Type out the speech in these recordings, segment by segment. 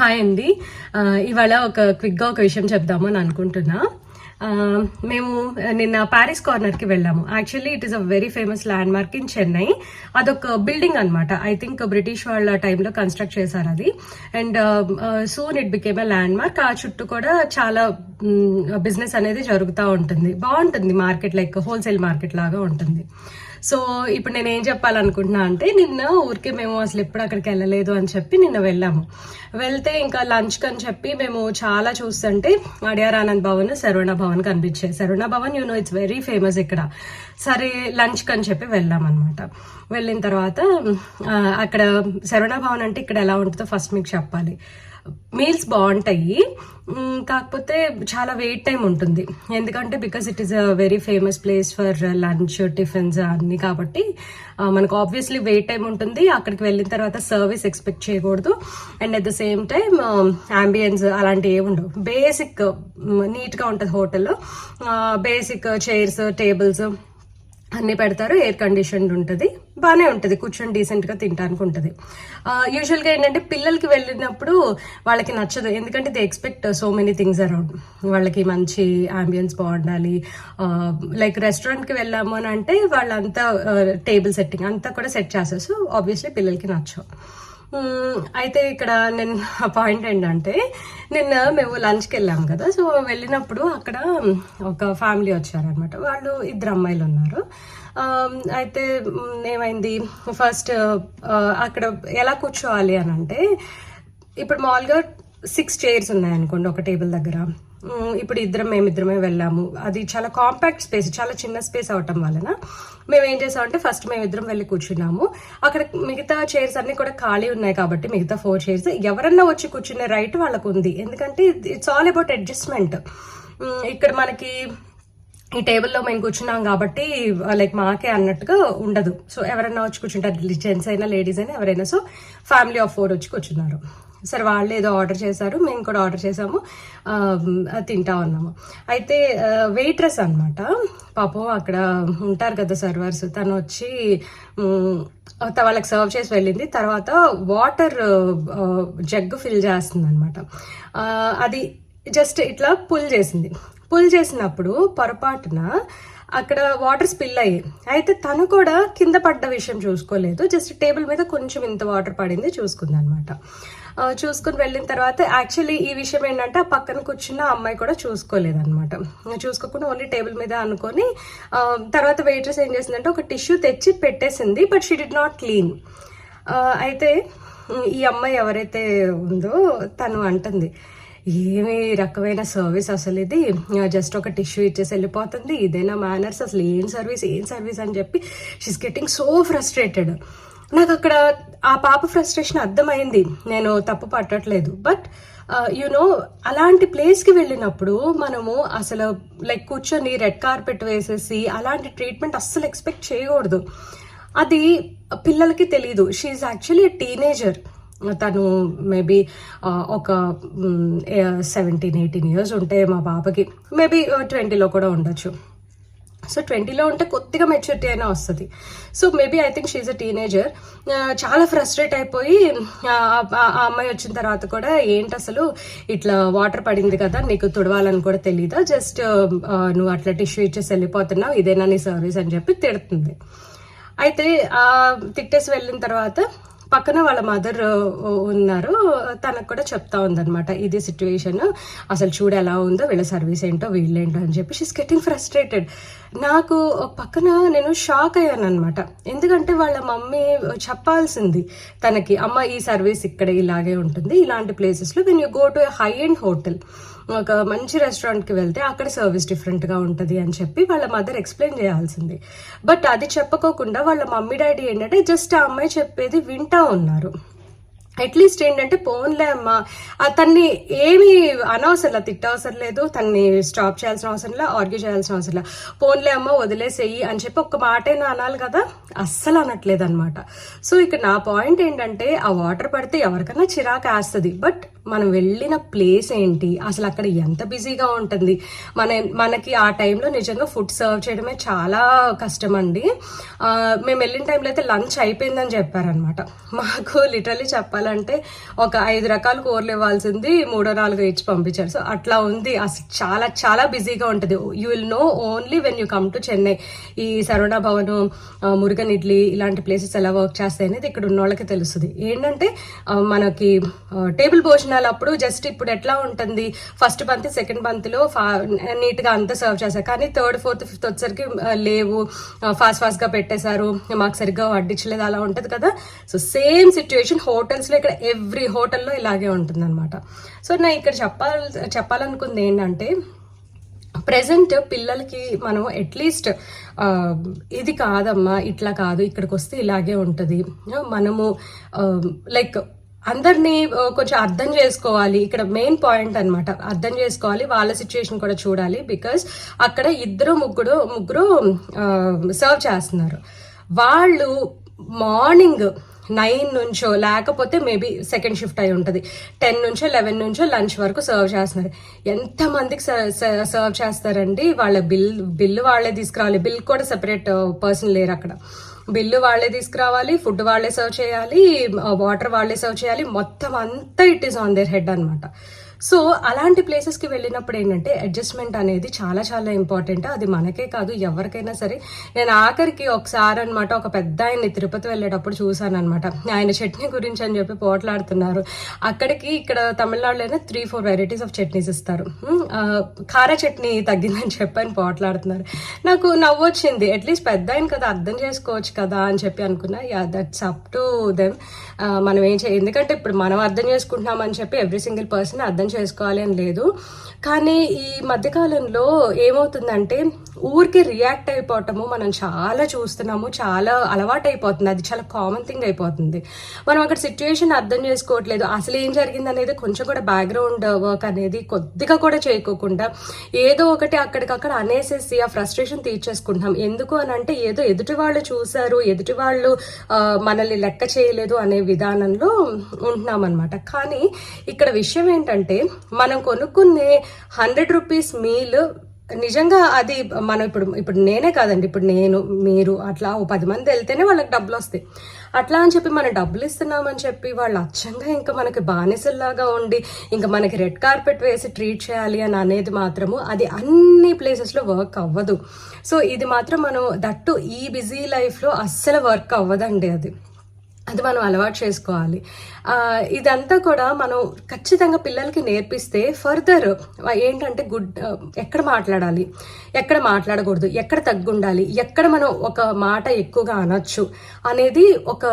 Hi అండి. ఇవాళ క్విక్గా ఒక విషయం చెప్దామని అనుకుంటున్నా. మేము నిన్న ప్యారిస్ కార్నర్కి వెళ్ళాము. Actually it is a very famous land mark in Chennai. అదొక బిల్డింగ్ అనమాట. ఐ థింక్ బ్రిటిష్ వాళ్ళ టైంలో కన్స్ట్రక్ట్ చేశారు అది. And soon it became a land mark. ఆ చుట్టూ కూడా చాలా బిజినెస్ అనేది జరుగుతూ ఉంటుంది. బాగుంటుంది మార్కెట్, లైక్ హోల్సేల్ మార్కెట్ లాగా ఉంటుంది. సో ఇప్పుడు నేను ఏం చెప్పాలనుకుంటున్నా అంటే, నిన్న ఊరికే మేము అసలు ఎప్పుడు అక్కడికి వెళ్ళలేదు అని చెప్పి నిన్న వెళ్ళాము. వెళ్తే ఇంకా లంచ్కి అని చెప్పి మేము చాలా చూస్తుంటే అడియార్ ఆనంద్ భవన్, శరవణ భవన్ కనిపించాయి. Saravana Bhavan it's very famous ఇక్కడ. సరే లంచ్కి అని చెప్పి వెళ్ళాం అనమాట. వెళ్ళిన తర్వాత అక్కడ శరవణ భవన్ అంటే ఇక్కడ ఎలా ఉంటుందో ఫస్ట్ మీకు చెప్పాలి. మీల్స్ బాగుంటాయి, కాకపోతే చాలా వెయిట్ టైం ఉంటుంది. ఎందుకంటే because it is a very famous place for lunch, tiffins అన్ని. కాబట్టి మనకు ఆబ్వియస్లీ వెయిట్ టైం ఉంటుంది. అక్కడికి వెళ్ళిన తర్వాత సర్వీస్ ఎక్స్పెక్ట్ చేయకూడదు. And at the same time ambience అలాంటివి ఏమి ఉండవు. బేసిక్ నీట్గా ఉంటుంది హోటల్లో. బేసిక్ చైర్స్, టేబుల్స్ అన్నీ పెడతారు. ఎయిర్ కండిషన్డ్ ఉంటుంది, బాగానే ఉంటుంది. కూర్చొని డీసెంట్గా తినడానికి ఉంటుంది. యూజువల్గా ఏంటంటే పిల్లలకి వెళ్ళినప్పుడు వాళ్ళకి నచ్చదు, ఎందుకంటే they expect so many things around. వాళ్ళకి మంచి అంబియన్స్ బాగుండాలి. లైక్ రెస్టారెంట్కి వెళ్ళాము అని అంటే వాళ్ళంతా టేబుల్ సెట్టింగ్ అంతా కూడా సెట్ చేస్తారు. సో ఆబ్వియస్లీ పిల్లలకి నచ్చవు. అయితే ఇక్కడ నేను పాయింట్ ఏంటంటే, నిన్న మేము లంచ్కి వెళ్ళాము కదా. సో వెళ్ళినప్పుడు అక్కడ ఒక ఫ్యామిలీ వచ్చారనమాట. వాళ్ళు 2 అమ్మాయిలు ఉన్నారు. అయితే ఏమైంది, ఫస్ట్ అక్కడ ఎలా కూర్చోవాలి అని అంటే, ఇప్పుడు మామూలుగా 6 చైర్స్ ఉన్నాయనుకోండి ఒక టేబుల్ దగ్గర. ఇప్పుడు మేమిద్దరమే వెళ్ళాము. అది చాలా కాంపాక్ట్ స్పేస్, చాలా చిన్న స్పేస్ అవటం వలన మేము ఏం చేసామంటే, ఫస్ట్ మేమిద్దరం వెళ్ళి కూర్చున్నాము. అక్కడ మిగతా చైర్స్ అన్ని కూడా ఖాళీ ఉన్నాయి కాబట్టి మిగతా 4 చైర్స్ ఎవరన్నా వచ్చి కూర్చునే రైట్ వాళ్ళకు ఉంది. ఎందుకంటే ఇట్స్ ఆల్ అబౌట్ అడ్జస్ట్మెంట్. ఇక్కడ మనకి ఈ టేబుల్లో మేము కూర్చున్నాం కాబట్టి లైక్ మాకే అన్నట్టుగా ఉండదు. సో ఎవరైనా వచ్చి కూర్చుంటారు, జెంట్స్ అయినా లేడీస్ అయినా ఎవరైనా. సో ఫ్యామిలీ ఆఫ్ 4 వచ్చి కూర్చున్నారు. సరే వాళ్ళు ఏదో ఆర్డర్ చేశారు, మేము కూడా ఆర్డర్ చేసాము, తింటా ఉన్నాము. అయితే వెయిట్రెస్ అనమాట, పాపం అక్కడ ఉంటారు కదా సర్వర్స్, తను వచ్చి వాళ్ళకి సర్వ్ చేసి వెళ్ళింది. తర్వాత వాటర్ జగ్ ఫిల్ చేస్తుంది అనమాట. అది జస్ట్ ఇట్లా పుల్ చేసినప్పుడు పొరపాటున అక్కడ వాటర్ స్పిల్ అయ్యాయి. అయితే తను కూడా కింద పడ్డ విషయం చూసుకోలేదు, జస్ట్ టేబుల్ మీద కొంచెం ఇంత వాటర్ పడింది చూసుకుంది అనమాట. చూసుకుని వెళ్ళిన తర్వాత యాక్చువల్లీ ఈ విషయం ఏంటంటే, ఆ పక్కన కూర్చున్న అమ్మాయి కూడా చూసుకోలేదన్నమాట. చూసుకోకుండా ఓన్లీ టేబుల్ మీద అనుకొని తర్వాత వెయిట్రెస్ ఏం చేసిందంటే ఒక టిష్యూ తెచ్చి పెట్టేసింది, but she did not clean. అయితే ఈ అమ్మాయి ఎవరైతే ఉందో తను అంటుంది, ఏమి రకమైన సర్వీస్ అసలు ఇది, జస్ట్ ఒక టిష్యూ ఇచ్చేసి వెళ్ళిపోతుంది, ఇదేనా మేనర్స్, అసలు ఏం సర్వీస్ అని చెప్పి షీస్ గెట్టింగ్ సో ఫ్రస్ట్రేటెడ్. నాకు అక్కడ ఆ పాప ఫ్రస్ట్రేషన్ అర్థమైంది, నేను తప్పు పట్టట్లేదు. బట్ యునో అలాంటి ప్లేస్కి వెళ్ళినప్పుడు మనము అసలు లైక్ కూర్చొని రెడ్ కార్పెట్ వేసేసి అలాంటి ట్రీట్మెంట్ అస్సలు ఎక్స్పెక్ట్ చేయకూడదు. అది పిల్లలకి తెలీదు. She actually teenager. తను మేబీ ఒక 17-18 ఇయర్స్ ఉంటే మా పాపకి, మేబీ 20లో కూడా ఉండొచ్చు. సో 20లో ఉంటే కొద్దిగా మెచ్యూరిటీ అయినా వస్తుంది. So maybe I think she a teenager. చాలా ఫ్రస్ట్రేట్ అయిపోయి ఆ అమ్మాయి వచ్చిన తర్వాత కూడా, ఏంటి అసలు ఇట్లా వాటర్ పడింది కదా, నీకు తుడవాలని కూడా తెలీదా, జస్ట్ నువ్వు అట్లా టిష్యూ ఇచ్చేసి వెళ్ళిపోతున్నావు, ఇదేనా నీ సర్వీస్ అని చెప్పి తిడుతుంది. అయితే తిట్టేసి వెళ్ళిన తర్వాత పక్కన వాళ్ళ మదర్ ఉన్నారు, తనకు కూడా చెప్తా ఉందన్నమాట, ఇది సిచ్యువేషన్, అసలు చూడు ఎలా ఉందో, వీళ్ళ సర్వీస్ ఏంటో వీళ్ళేంటో అని చెప్పి. She's getting frustrated. నాకు పక్కన నేను షాక్ అయ్యాను అనమాట. ఎందుకంటే వాళ్ళ మమ్మీ చెప్పాల్సింది తనకి, అమ్మ ఈ సర్వీస్ ఇక్కడ ఇలాగే ఉంటుంది, ఇలాంటి ప్లేసెస్లో when you go to a high end hotel, ఒక మంచి రెస్టారెంట్కి వెళ్తే అక్కడ సర్వీస్ డిఫరెంట్గా ఉంటుంది అని చెప్పి వాళ్ళ మదర్ ఎక్స్ప్లెయిన్ చేయాల్సింది. బట్ అది చెప్పకోకుండా వాళ్ళ మమ్మీ డాడీ ఏంటంటే జస్ట్ ఆ అమ్మాయి చెప్పేది వింటా ఉన్నారు. అట్లీస్ట్ ఏంటంటే, పోన్లే అమ్మ, తన్ని ఏమి అనవసరం, తిట్టవసరం లేదు, తన్ని స్టాప్ చేయాల్సిన అవసరం లేదు, ఆర్గ్యూ చేయాల్సిన అవసరం లేదు, పోన్లే అమ్మ వదిలేసేయి అని చెప్పి ఒక్క మాటైనా అనాలి కదా, అస్సలు అనట్లేదు అనమాట. సో ఇక నా పాయింట్ ఏంటంటే, ఆ వాటర్ పడితే ఎవరికైనా చిరాకు వేస్తుంది, బట్ మనం వెళ్ళిన ప్లేస్ ఏంటి, అసలు అక్కడ ఎంత బిజీగా ఉంటుంది, మనకి ఆ టైంలో నిజంగా ఫుడ్ సర్వ్ చేయడమే చాలా కష్టం అండి. మేము వెళ్ళిన టైంలో అయితే లంచ్ అయిపోయిందని చెప్పారనమాట. మాకు లిటరలీ చెప్పాలి చెప్పాలంటే ఒక 5 రకాల కూరలు ఇవ్వాల్సింది 3-4 ఇచ్చి పంపించారు. సో అట్లా ఉంది, అసలు చాలా చాలా బిజీగా ఉంటుంది. You will know only when you come to Chennai. ఈ సరవణ భవన్, మురుగన్ ఇడ్లీ ఇలాంటి ప్లేసెస్ ఎలా వర్క్ చేస్తాయి అనేది ఇక్కడ ఉన్న వాళ్ళకి తెలుస్తుంది. ఏంటంటే మనకి టేబుల్ భోజనాలు అప్పుడు జస్ట్ ఇప్పుడు ఎట్లా ఉంటుంది, ఫస్ట్ పంతి సెకండ్ పంతిలో నీట్గా అంతా సర్వ్ చేస్తారు, కానీ థర్డ్ ఫోర్త్ ఫిఫ్త్ వచ్చేసరికి లేవు, ఫాస్ట్గా పెట్టేశారు, మాకు సరిగ్గా వడ్డించలేదు, అలా ఉంటుంది కదా. సో సేమ్ సిచ్యువేషన్ హోటల్స్లో ఇక్కడ ఎవ్రీ హోటల్లో ఇలాగే ఉంటుంది అనమాట. సో నేను ఇక్కడ చెప్పాలనుకుంది ఏంటంటే ప్రెజెంట్ పిల్లలకి మనం అట్లీస్ట్ ఇది కాదమ్మా, ఇట్లా కాదు, ఇక్కడికి వస్తే ఇలాగే ఉంటుంది, మనము లైక్ అందరినీ కొంచెం అర్థం చేసుకోవాలి. ఇక్కడ మెయిన్ పాయింట్ అనమాట, అర్థం చేసుకోవాలి, వాళ్ళ సిచ్యుయేషన్ కూడా చూడాలి. బికాస్ అక్కడ ముగ్గురు సర్వ్ చేస్తున్నారు. వాళ్ళు మార్నింగ్ 9 నుంచో లేకపోతే మేబీ సెకండ్ షిఫ్ట్ అయి ఉంటుంది, 10 నుంచో 11 నుంచో లంచ్ వరకు సర్వ్ చేస్తున్నారు. ఎంతమందికి సర్వ్ చేస్తారండి? వాళ్ళ బిల్లు వాళ్ళే తీసుకురావాలి. బిల్ కూడా సెపరేట్ పర్సన్ లేరు అక్కడ. బిల్లు వాళ్ళే తీసుకురావాలి, ఫుడ్ వాళ్ళే సర్వ్ చేయాలి, వాటర్ వాళ్ళే సర్వ్ చేయాలి, మొత్తం అంతా it is on their head అనమాట. సో అలాంటి ప్లేసెస్కి వెళ్ళినప్పుడు ఏంటంటే అడ్జస్ట్మెంట్ అనేది చాలా చాలా ఇంపార్టెంట్. అది మనకే కాదు, ఎవరికైనా సరే. నేను ఆఖరికి ఒకసారి అనమాట ఒక పెద్ద ఆయన్ని తిరుపతి వెళ్ళేటప్పుడు చూసాను అనమాట. ఆయన చట్నీ గురించి అని చెప్పి పోట్లాడుతున్నారు. ఇక్కడ తమిళనాడులోనే 3-4 వెరైటీస్ ఆఫ్ చట్నీస్ ఇస్తారు. కార చట్నీ తగ్గిందని చెప్పని పోట్లాడుతున్నారు. నాకు నవ్వు వచ్చింది. అట్లీస్ట్ పెద్ద ఆయన కదా, అర్థం చేసుకోవచ్చు కదా అని చెప్పి అనుకున్నా. Yeah, that's up to them. మనం ఎందుకంటే ఇప్పుడు మనం అర్థం చేసుకుంటున్నామని చెప్పి ఎవ్రీ సింగిల్ పర్సన్ అర్థం చేసుకోవాలి అని లేదు. కానీ ఈ మధ్యకాలంలో ఏమవుతుందంటే ఊరికి రియాక్ట్ అయిపోవటము మనం చాలా చూస్తున్నాము, చాలా అలవాటు అయిపోతుంది, అది చాలా కామన్ థింగ్ అయిపోతుంది. మనం అక్కడ సిచ్యువేషన్ అర్థం చేసుకోవట్లేదు, అసలు ఏం జరిగింది అనేది కొంచెం కూడా బ్యాక్గ్రౌండ్ వర్క్ అనేది కొద్దిగా కూడా చేయకోకుండా ఏదో ఒకటి అక్కడికక్కడ అనేసేసి ఆ ఫ్రస్ట్రేషన్ తీర్చేసుకుంటున్నాం. ఎందుకు అని అంటే ఏదో ఎదుటి వాళ్ళు చూశారు, ఎదుటి వాళ్ళు మనల్ని లెక్క చేయలేదు అనే విధానంలో ఉంటున్నాం అనమాట. కానీ ఇక్కడ విషయం ఏంటంటే మనం కొనుక్కునే 100 రూపీస్ మీల్ నిజంగా అది మనం ఇప్పుడు నేనే కాదండి, ఇప్పుడు నేను మీరు అట్లా 10 మంది వెళ్తేనే వాళ్ళకి డబ్బులు వస్తాయి. అట్లా అని చెప్పి మనం డబ్బులు ఇస్తున్నామని చెప్పి వాళ్ళు అచ్చంగా ఇంకా మనకి బానిసల్లాగా ఉండి ఇంకా మనకి రెడ్ కార్పెట్ వేసి ట్రీట్ చేయాలి అని అనేది మాత్రము అది అన్ని ప్లేసెస్లో వర్క్ అవ్వదు. సో ఇది మాత్రం మనం దట్టు ఈ బిజీ లైఫ్లో అస్సలు వర్క్ అవ్వదండి. అది మనం అలవాటు చేసుకోవాలి. ఇదంతా కూడా మనం ఖచ్చితంగా పిల్లలకి నేర్పిస్తే ఫర్దర్ ఏంటంటే ఎక్కడ మాట్లాడాలి, ఎక్కడ మాట్లాడకూడదు, ఎక్కడ తగ్గుండాలి, ఎక్కడ మనం ఒక మాట ఎక్కువగా అనొచ్చు అనేది ఒక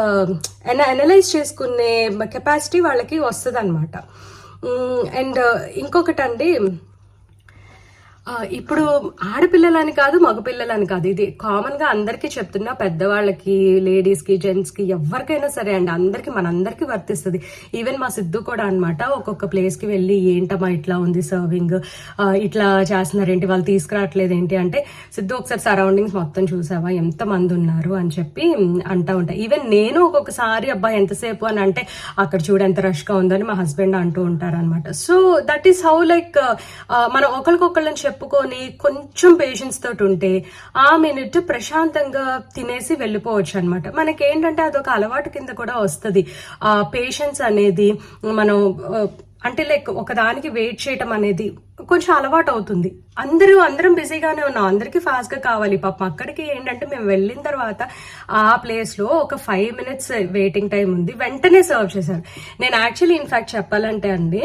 అనలైజ్ చేసుకునే కెపాసిటీ వాళ్ళకి వస్తుంది అనమాట. అండ్ ఇంకొకటండి, ఇప్పుడు ఆడపిల్లలని కాదు, మగపిల్లలని కాదు, ఇది కామన్గా అందరికీ చెప్తున్నా, పెద్దవాళ్ళకి, లేడీస్కి, జెంట్స్కి, ఎవరికైనా సరే అండి, మనందరికీ వర్తిస్తుంది. ఈవెన్ మా సిద్ధు కూడా అనమాట ఒక్కొక్క ప్లేస్కి వెళ్ళి ఏంటమ్మా ఇట్లా ఉంది సర్వింగ్, ఇట్లా చేస్తున్నారేంటి, వాళ్ళు తీసుకురావట్లేదు ఏంటి అంటే, సిద్ధు ఒకసారి సరౌండింగ్స్ మొత్తం చూసావా, ఎంతమంది ఉన్నారు అని చెప్పి అంటూ ఉంటాయి. ఈవెన్ నేను ఒక్కొక్కసారి అబ్బాయి ఎంతసేపు అని అంటే అక్కడ చూడు ఎంత రష్గా ఉందని మా హస్బెండ్ అంటూ ఉంటారు అనమాట. So that is how like మనం ఒకరికొకళ్ళని చెప్పుకొని కొంచెం పేషెన్స్ తోటి ఉంటే ఆ మినిట్ ప్రశాంతంగా తినేసి వెళ్ళిపోవచ్చు అనమాట. మనకేంటంటే అదొక అలవాటు కింద కూడా వస్తుంది ఆ పేషెన్స్ అనేది. మనం అంటే లైక్ ఒకదానికి వెయిట్ చేయటం అనేది కొంచెం అలవాటు అవుతుంది. అందరం బిజీగానే ఉన్నాం, అందరికీ ఫాస్ట్గా కావాలి. పాపం అక్కడికి ఏంటంటే మేము వెళ్ళిన తర్వాత ఆ ప్లేస్లో ఒక 5 minutes వెయిటింగ్ టైం ఉంది, వెంటనే సర్వ్ చేశారు. నేను యాక్చువల్లీ ఇన్ఫాక్ట్ చెప్పాలంటే అండి,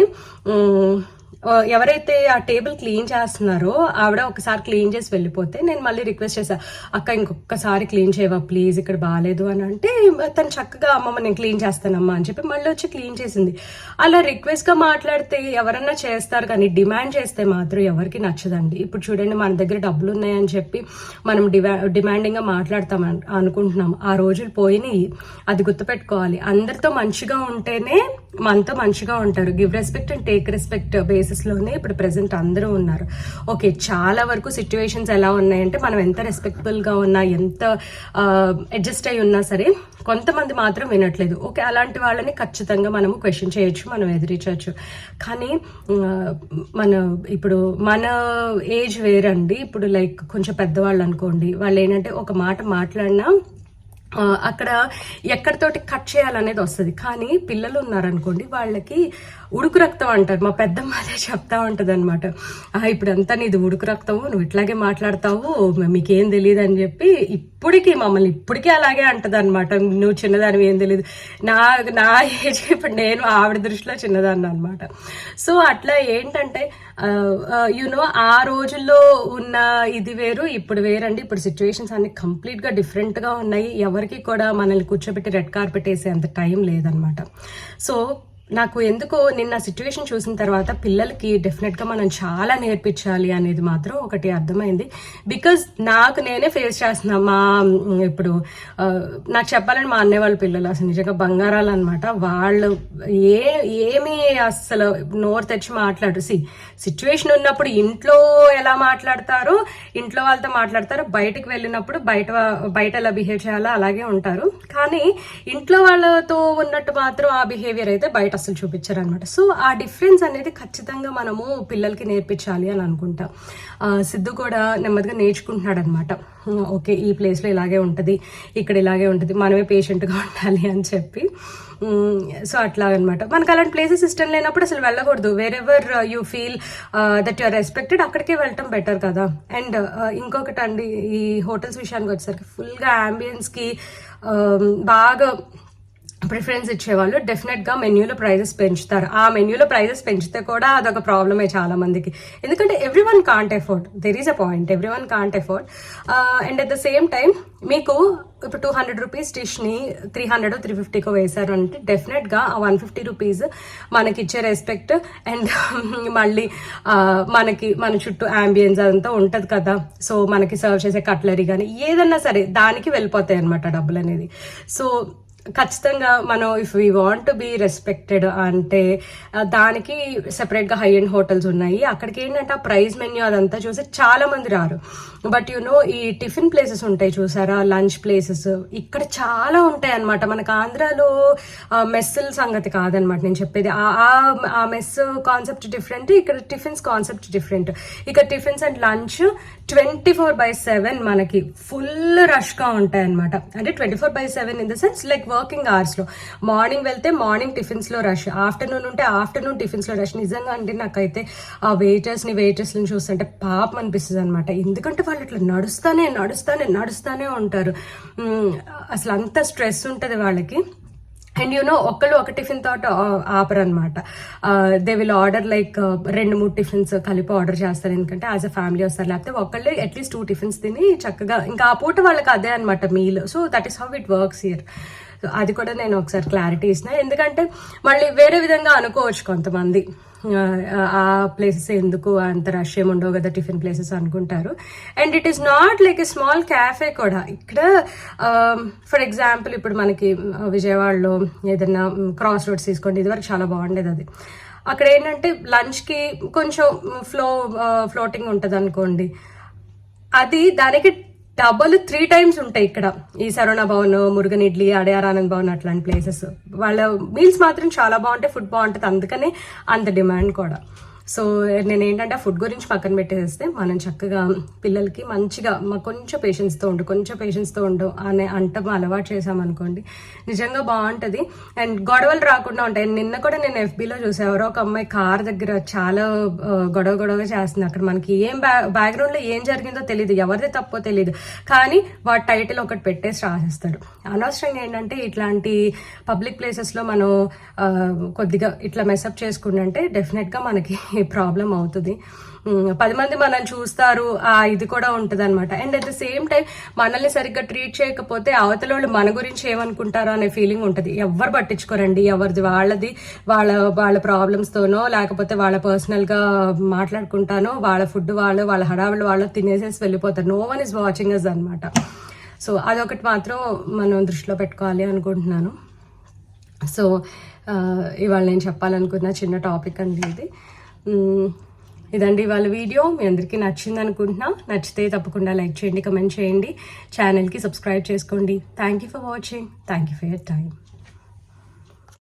ఎవరైతే ఆ టేబుల్ క్లీన్ చేస్తున్నారో ఆవిడ ఒకసారి క్లీన్ చేసి వెళ్ళిపోతే నేను మళ్ళీ రిక్వెస్ట్ చేశాను, అక్క ఇంకొకసారి క్లీన్ చేయవా ప్లీజ్, ఇక్కడ బాగాలేదు అని అంటే తను చక్కగా అమ్మమ్మ నేను క్లీన్ చేస్తానమ్మా అని చెప్పి మళ్ళీ వచ్చి క్లీన్ చేసింది. అలా రిక్వెస్ట్గా మాట్లాడితే ఎవరన్నా చేస్తారు, కానీ డిమాండ్ చేస్తే మాత్రం ఎవరికి నచ్చదండి. ఇప్పుడు చూడండి, మన దగ్గర డబ్బులు ఉన్నాయని చెప్పి మనం డిమాండింగ్గా మాట్లాడతాం అనుకుంటున్నాం. ఆ రోజులు పోయినాయి, అది గుర్తుపెట్టుకోవాలి. అందరితో మంచిగా ఉంటేనే మనతో మంచిగా ఉంటారు. Give respect and take respect బేసిస్లోనే ఇప్పుడు ప్రెసెంట్ అందరూ ఉన్నారు. ఓకే, చాలా వరకు సిచ్యువేషన్స్ ఎలా ఉన్నాయంటే మనం ఎంత రెస్పెక్టబుల్గా ఉన్నా, ఎంత అడ్జస్ట్ అయి ఉన్నా సరే కొంతమంది మాత్రం వినట్లేదు. ఓకే, అలాంటి వాళ్ళని ఖచ్చితంగా మనము క్వశ్చన్ చేయొచ్చు, మనం ఎదిరించవచ్చు. కానీ ఇప్పుడు మన ఏజ్ వేరండి. ఇప్పుడు లైక్ కొంచెం పెద్దవాళ్ళు అనుకోండి, వాళ్ళు ఏంటంటే ఒక మాట మాట్లాడినా అక్కడ ఎక్కడితోటి కట్ చేయాలనేది వస్తుంది. కానీ పిల్లలు ఉన్నారనుకోండి, వాళ్ళకి ఉడుకు రక్తం అంటారు. మా పెద్దమ్మ అదే చెప్తా ఉంటుంది అనమాట. ఇప్పుడంతా నీది ఉడుకు రక్తము, నువ్వు ఇట్లాగే మాట్లాడతావు, మీకేం తెలియదు అని చెప్పి మమ్మల్ని ఇప్పటికీ అలాగే అంటది అనమాట. నువ్వు చిన్నదానివి, ఏం తెలియదు. నా ఏజ్ ఇప్పుడు నేను ఆవిడ దృష్టిలో చిన్నదాన్ని అనమాట. సో అట్లా ఏంటంటే ఆ రోజుల్లో ఉన్న ఇది వేరు, ఇప్పుడు వేరండి. ఇప్పుడు సిచ్యువేషన్స్ అన్ని కంప్లీట్గా డిఫరెంట్గా ఉన్నాయి. ఎవరికి కూడా మనల్ని కూర్చోబెట్టి రెడ్ కార్పెట్ వేసే అంత టైం లేదనమాట. సో నాకు ఎందుకో నిన్న సిచ్యువేషన్ చూసిన తర్వాత పిల్లలకి డెఫినెట్గా మనం చాలా నేర్పించాలి అనేది మాత్రం ఒకటి అర్థమైంది. బికాజ్ నేనే ఫేస్ చేస్తున్నా. ఇప్పుడు నాకు చెప్పాలని మా అన్నయ్య వాళ్ళ పిల్లలు అసలు నిజంగా బంగారాలు అనమాట. వాళ్ళు ఏమీ అసలు నోరు తెచ్చి మాట్లాడు. సిచ్యువేషన్ ఉన్నప్పుడు ఇంట్లో ఎలా మాట్లాడతారో, ఇంట్లో వాళ్ళతో మాట్లాడతారో, బయటకు వెళ్ళినప్పుడు బయట ఎలా బిహేవ్ చేయాలో అలాగే ఉంటారు. కానీ ఇంట్లో వాళ్ళతో ఉన్నట్టు మాత్రం ఆ బిహేవియర్ అయితే బయట అసలు చూపించారు అనమాట. సో ఆ డిఫరెన్స్ అనేది ఖచ్చితంగా మనము పిల్లలకి నేర్పించాలి అని అనుకుంటా. సిద్ధు కూడా నెమ్మదిగా నేర్చుకుంటున్నాడు అనమాట. ఓకే, ఈ ప్లేస్లో ఇలాగే ఉంటుంది, ఇక్కడ ఇలాగే ఉంటుంది, మనమే పేషెంట్గా ఉండాలి అని చెప్పి. సో అట్లా అనమాట. మనకు అలాంటి ప్లేసెస్ ఇష్టం లేనప్పుడు అసలు వెళ్ళకూడదు. Wherever you feel that you are respected, అక్కడికే వెళ్ళటం బెటర్ కదా. అండ్ ఇంకొకటి అండి, ఈ హోటల్స్ విషయానికి వచ్చేసరికి ఫుల్గా అంబియన్స్కి బాగా ప్రిఫరెన్స్ ఇచ్చేవాళ్ళు డెఫినెట్గా మెన్యూలో ప్రైజెస్ పెంచుతారు. ఆ మెన్యూలో ప్రైజెస్ పెంచితే కూడా అదొక ప్రాబ్లమే చాలా మందికి. ఎందుకంటే everyone can't afford, there is a point, everyone can't afford. And at the same time మీకు ఇప్పుడు 200 రూపీస్ డిష్ని 300 350 వేశారు అంటే డెఫినెట్గా ఆ 150 రూపీస్ మనకి ఇచ్చే రెస్పెక్ట్ అండ్ మళ్ళీ మన చుట్టూ అంబియన్స్ అదంతా ఉంటుంది కదా. సో మనకి సర్వ్ చేసే కట్లరీ కానీ ఏదన్నా సరే దానికి వెళ్ళిపోతాయి అనమాట డబ్బులు అనేది. సో ఖచ్చితంగా మనం if we want to be respected అంటే దానికి సెపరేట్గా హై ఎండ్ హోటల్స్ ఉన్నాయి. అక్కడికి ఏంటంటే ఆ ప్రైజ్ మెన్యూ అదంతా చూసి చాలా మంది రారు. బట్ ఈ టిఫిన్ ప్లేసెస్ ఉంటాయి చూసారా, లంచ్ ప్లేసెస్ ఇక్కడ చాలా ఉంటాయి అనమాట. మనకు ఆంధ్రాలో మెస్సుల సంగతి కాదనమాట నేను చెప్పేది. ఆ మెస్ కాన్సెప్ట్ డిఫరెంట్, ఇక్కడ టిఫిన్స్ కాన్సెప్ట్ డిఫరెంట్. ఇక్కడ టిఫిన్స్ అండ్ లంచ్ 24/7 మనకి ఫుల్ రష్గా ఉంటాయి అనమాట. అంటే 24/7 in the sense like working అవర్స్లో. మార్నింగ్ వెళ్తే మార్నింగ్ టిఫిన్స్లో రష్, ఆఫ్టర్నూన్ ఉంటే ఆఫ్టర్నూన్ టిఫిన్స్లో రష్. నిజంగా అంటే నాకైతే ఆ వెయిటర్స్ని చూస్తుంటే పాపం అనిపిస్తుంది అనమాట. ఎందుకంటే వాళ్ళు ఇట్లా నడుస్తానే ఉంటారు. అసలు అంత స్ట్రెస్ ఉంటుంది వాళ్ళకి. అండ్ ఒకళ్ళు ఒక టిఫిన్ తోట ఆపరు అనమాట. They will order like 2-3 tiffins కలిపి ఆర్డర్ చేస్తారు. ఎందుకంటే యాజ్ అ ఫ్యామిలీ వస్తారు. లేకపోతే ఒకళ్ళు అట్లీస్ట్ 2 టిఫిన్స్ తిని చక్కగా ఇంకా ఆ పూట వాళ్ళకి అదే అనమాట meal. So that is how it works here. అది కూడా నేను ఒకసారి క్లారిటీ ఇస్తున్నా. ఎందుకంటే మళ్ళీ వేరే విధంగా అనుకోవచ్చు కొంతమంది, ఆ ప్లేసెస్ ఎందుకు అంత రష్ ఏమి ఉండవు కదా టిఫిన్ ప్లేసెస్ అనుకుంటారు. And it is not like a small cafe కూడా. ఇక్కడ ఫర్ ఎగ్జాంపుల్ ఇప్పుడు మనకి విజయవాడలో ఏదైనా క్రాస్ రోడ్స్ తీసుకోండి, ఇదివరకు చాలా బాగుండేది అది. అక్కడ ఏంటంటే లంచ్కి కొంచెం ఫ్లోటింగ్ ఉంటుంది అనుకోండి, అది దానికి డబుల్ 3 times ఉంటాయి ఇక్కడ. ఈ సరవణ భవన్, మురుగన్ ఇడ్లీ, అడయార్ ఆనంద్ భవన్ అట్లాంటి ప్లేసెస్. వాళ్ళ మీల్స్ మాత్రం చాలా బాగుంటాయి, ఫుడ్ బాగుంటుంది, అందుకనే అంత డిమాండ్ కూడా. సో నేను ఏంటంటే ఆ ఫుడ్ గురించి పక్కన పెట్టేస్తే మనం చక్కగా పిల్లలకి మంచిగా కొంచెం పేషెన్స్తో ఉండు అనే అంటం అలవాటు చేసామనుకోండి, నిజంగా బాగుంటుంది. అండ్ గొడవలు రాకుండా ఉంటాయి. నిన్న కూడా నేను FBలో చూసాను, ఎవరో ఒక అమ్మాయి కార్ దగ్గర చాలా గొడవగా చేస్తుంది. అక్కడ మనకి ఏం బ్యాక్గ్రౌండ్లో ఏం జరిగిందో తెలియదు, ఎవరిది తప్పో తెలియదు, కానీ వాటి టైటిల్ ఒకటి పెట్టేసి రాసేస్తాడు. అనవసరంగా ఏంటంటే ఇట్లాంటి పబ్లిక్ ప్లేసెస్లో మనం కొద్దిగా ఇట్లా మెసప్ చేసుకుంటే డెఫినెట్గా మనకి ప్రాబ్లం అవుతుంది. 10 మంది మనం చూస్తారు, ఇది కూడా ఉంటుంది అనమాట. And at the same time మనల్ని సరిగ్గా ట్రీట్ చేయకపోతే అవతల వాళ్ళు మన గురించి ఏమనుకుంటారో అనే ఫీలింగ్ ఉంటుంది. ఎవరు పట్టించుకోరండి, ఎవరిది వాళ్ళ ప్రాబ్లమ్స్తోనో లేకపోతే వాళ్ళ పర్సనల్గా మాట్లాడుకుంటానో, వాళ్ళ ఫుడ్ వాళ్ళ హడావులు వాళ్ళు తినేసేసి వెళ్ళిపోతారు. No one is watching us అనమాట. సో అదొకటి మాత్రం మనం దృష్టిలో పెట్టుకోవాలి అనుకుంటున్నాను. సో ఇవాళ నేను చెప్పాలనుకున్న చిన్న టాపిక్ అండి ఇది. ఇదండి ఇవాళ వీడియో. మీ అందరికీ నచ్చింది అనుకుంటున్నా. నచ్చితే తప్పకుండా లైక్ చేయండి, కమెంట్ చేయండి, ఛానల్కి సబ్స్క్రైబ్ చేసుకోండి. Thank you for watching. Thank you for your time.